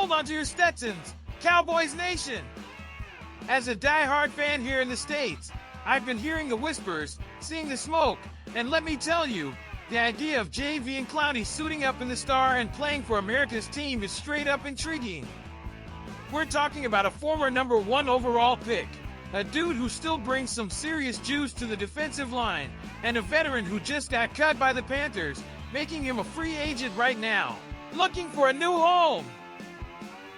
hold on to your Stetsons, Cowboys Nation! As a die-hard fan here in the States, I've been hearing the whispers, seeing the smoke, and let me tell you, the idea of JV and Clowney suiting up in the star and playing for America's team is straight up intriguing. We're talking about a former #1 overall pick, a dude who still brings some serious juice to the defensive line, and a veteran who just got cut by the Panthers, making him a free agent right now, looking for a new home.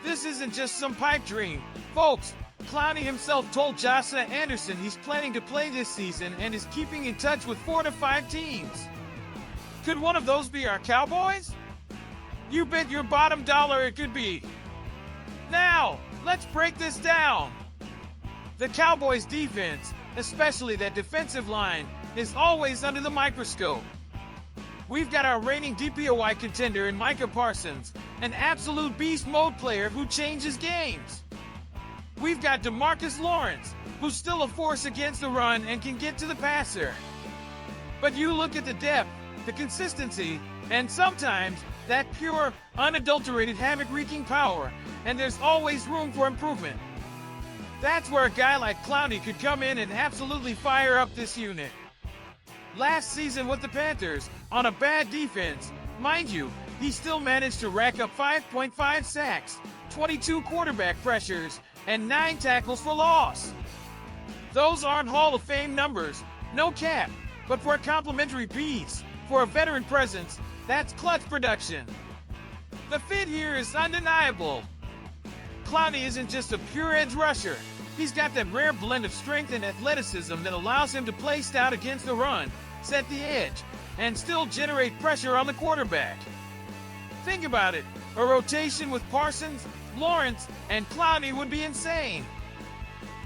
This isn't just some pipe dream, folks. Clowney himself told Joshua Anderson he's planning to play this season and is keeping in touch with 4 to 5 teams. Could one of those be our Cowboys? You bet your bottom dollar it could be. Now, let's break this down. The Cowboys' defense, especially that defensive line, is always under the microscope. We've got our reigning DPOY contender in Micah Parsons, an absolute beast mode player who changes games. We've got DeMarcus Lawrence, who's still a force against the run and can get to the passer. But you look at the depth, the consistency, and sometimes that pure, unadulterated havoc-wreaking power, and there's always room for improvement. That's where a guy like Clowney could come in and absolutely fire up this unit. Last season with the Panthers, on a bad defense, mind you, he still managed to rack up 5.5 sacks, 22 quarterback pressures, and 9 tackles for loss. Those aren't Hall of Fame numbers, no cap, but for a complimentary piece, for a veteran presence, that's clutch production. The fit here is undeniable. Clowney isn't just a pure edge rusher. He's got that rare blend of strength and athleticism that allows him to play stout against the run, set the edge, and still generate pressure on the quarterback. Think about it, a rotation with Parsons, Lawrence, and Clowney would be insane.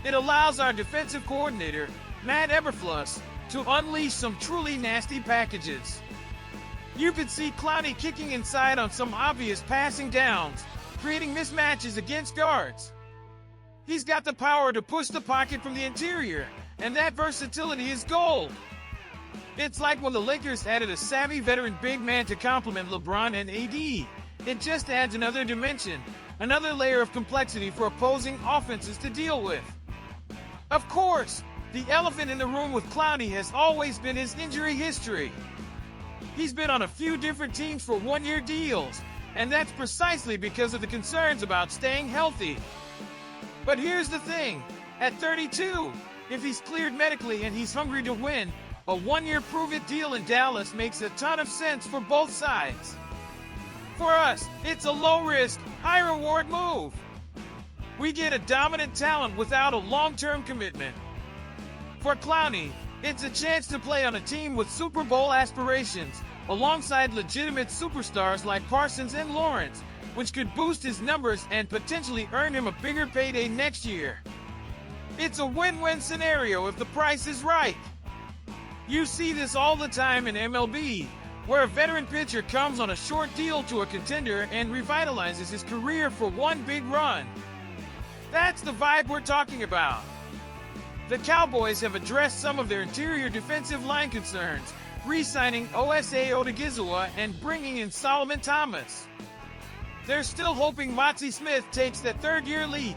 It allows our defensive coordinator, Matt Eberflus, to unleash some truly nasty packages. You could see Clowney kicking inside on some obvious passing downs, creating mismatches against guards. He's got the power to push the pocket from the interior, and that versatility is gold. It's like when the Lakers added a savvy veteran big man to complement LeBron and AD. It just adds another dimension, another layer of complexity for opposing offenses to deal with. Of course, the elephant in the room with Clowney has always been his injury history. He's been on a few different teams for one-year deals, and that's precisely because of the concerns about staying healthy. But here's the thing, at 32, if he's cleared medically and he's hungry to win, a one-year prove-it deal in Dallas makes a ton of sense for both sides. For us, it's a low-risk, high-reward move. We get a dominant talent without a long-term commitment. For Clowney, it's a chance to play on a team with Super Bowl aspirations, alongside legitimate superstars like Parsons and Lawrence, which could boost his numbers and potentially earn him a bigger payday next year. It's a win-win scenario if the price is right. You see this all the time in MLB, where a veteran pitcher comes on a short deal to a contender and revitalizes his career for one big run. That's the vibe we're talking about. The Cowboys have addressed some of their interior defensive line concerns, re-signing Osa Odigizua and bringing in Solomon Thomas. They're still hoping Motzie Smith takes that third-year leap.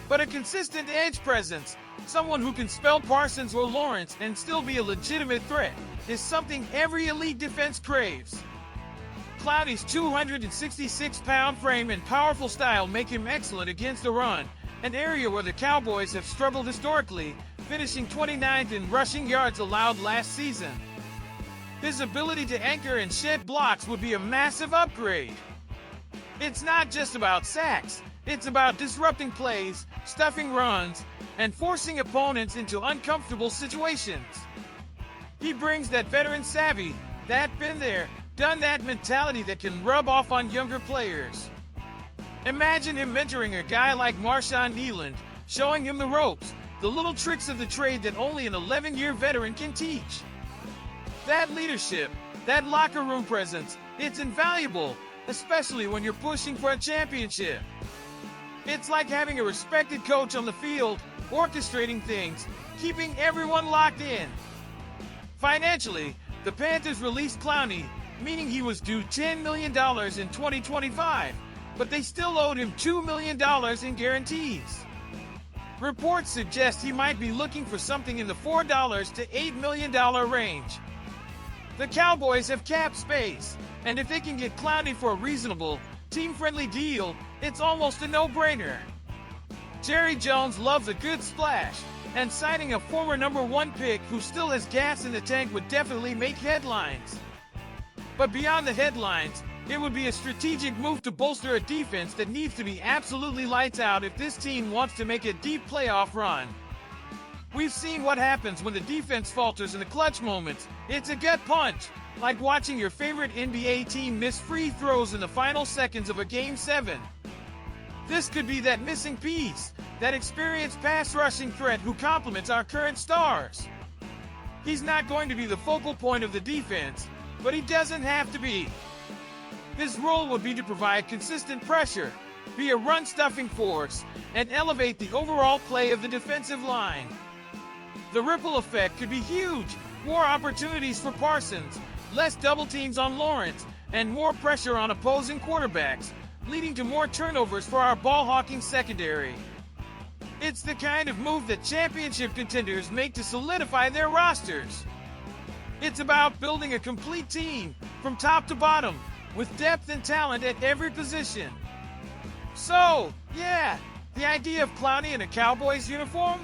But a consistent edge presence, someone who can spell Parsons or Lawrence and still be a legitimate threat, is something every elite defense craves. Clowney's 266-pound frame and powerful style make him excellent against the run, an area where the Cowboys have struggled historically, finishing 29th in rushing yards allowed last season. His ability to anchor and shed blocks would be a massive upgrade. It's not just about sacks, it's about disrupting plays, stuffing runs, and forcing opponents into uncomfortable situations. He brings that veteran savvy, that been there, done that mentality that can rub off on younger players. Imagine him mentoring a guy like Marshawn Kneeland, showing him the ropes, the little tricks of the trade that only an 11-year veteran can teach. That leadership, that locker room presence, it's invaluable, especially when you're pushing for a championship. It's like having a respected coach on the field, orchestrating things, keeping everyone locked in. Financially, the Panthers released Clowney, meaning he was due $10 million in 2025, but they still owed him $2 million in guarantees. Reports suggest he might be looking for something in the $4 to $8 million range. The Cowboys have cap space, and if they can get Clowney for a reasonable, team-friendly deal, it's almost a no-brainer. Jerry Jones loves a good splash, and signing a former #1 pick who still has gas in the tank would definitely make headlines. But beyond the headlines, it would be a strategic move to bolster a defense that needs to be absolutely lights out if this team wants to make a deep playoff run. We've seen what happens when the defense falters in the clutch moments. It's a gut punch, like watching your favorite NBA team miss free throws in the final seconds of a Game 7. This could be that missing piece, that experienced pass rushing threat who complements our current stars. He's not going to be the focal point of the defense, but he doesn't have to be. His role would be to provide consistent pressure, be a run-stuffing force, and elevate the overall play of the defensive line. The ripple effect could be huge. More opportunities for Parsons, less double teams on Lawrence, and more pressure on opposing quarterbacks, leading to more turnovers for our ball-hawking secondary. It's the kind of move that championship contenders make to solidify their rosters. It's about building a complete team, from top to bottom, with depth and talent at every position. So, yeah, the idea of Clowney in a Cowboys uniform?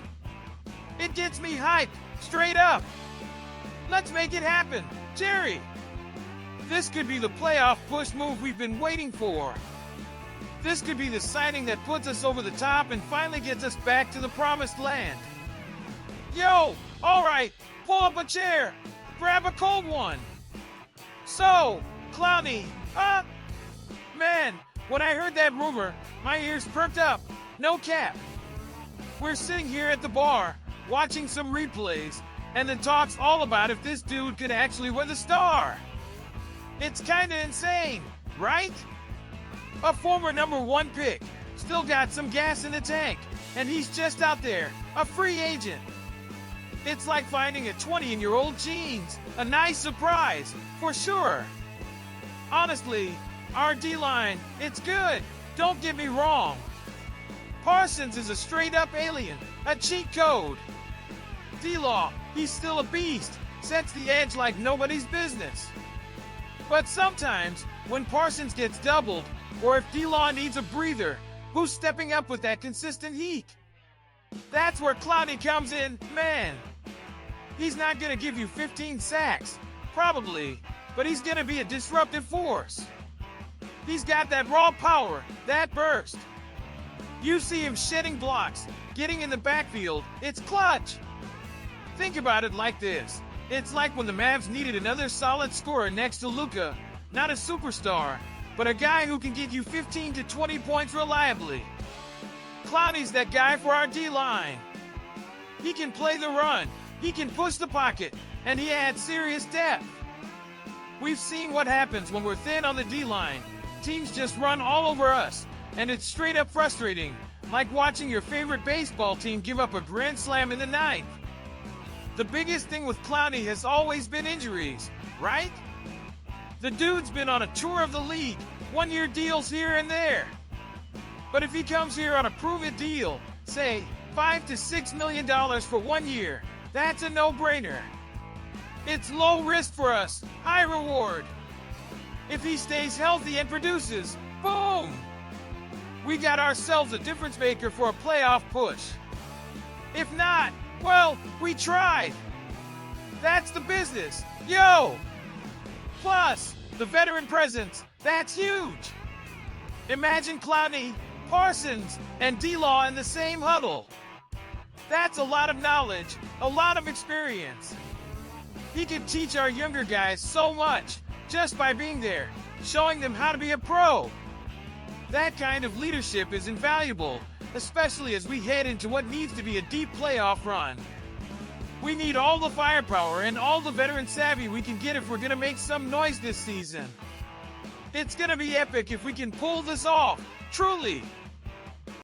It gets me hyped, straight up. Let's make it happen, Jerry. This could be the playoff push move we've been waiting for. This could be the signing that puts us over the top and finally gets us back to the promised land. Yo, all right, pull up a chair, grab a cold one. So, Clowney, man, when I heard that rumor, my ears perked up, no cap. We're sitting here at the bar, watching some replays, and the talk's all about if this dude could actually win the star. It's kinda insane, right? A former #1 pick, still got some gas in the tank, and he's just out there, a free agent. It's like finding a 20-year-old jeans, a nice surprise, for sure. Honestly, our D-line, it's good, don't get me wrong. Parsons is a straight-up alien, a cheat code. D-Law, he's still a beast, sets the edge like nobody's business. But sometimes, when Parsons gets doubled, or if D-Law needs a breather, who's stepping up with that consistent heat? That's where Clowney comes in, man. He's not gonna give you 15 sacks, probably, but he's gonna be a disruptive force. He's got that raw power, that burst. You see him shedding blocks, getting in the backfield, it's clutch. Think about it like this. It's like when the Mavs needed another solid scorer next to Luka, not a superstar, but a guy who can get you 15 to 20 points reliably. Clowney's that guy for our D-line. He can play the run, he can push the pocket, and he adds serious depth. We've seen what happens when we're thin on the D-line. Teams just run all over us, and it's straight up frustrating, like watching your favorite baseball team give up a grand slam in the ninth. The biggest thing with Clowney has always been injuries, right? The dude's been on a tour of the league, one-year deals here and there. But if he comes here on a prove-it deal, say $5 to $6 million for 1 year, that's a no-brainer. It's low risk for us, high reward. If he stays healthy and produces, boom! We got ourselves a difference maker for a playoff push. If not, well, we tried. That's the business. Yo! Plus, the veteran presence, that's huge. Imagine Clowney, Parsons, and D-Law in the same huddle. That's a lot of knowledge, a lot of experience. He could teach our younger guys so much just by being there, showing them how to be a pro. That kind of leadership is invaluable, especially as we head into what needs to be a deep playoff run. We need all the firepower and all the veteran savvy we can get if we're going to make some noise this season. It's going to be epic if we can pull this off, truly.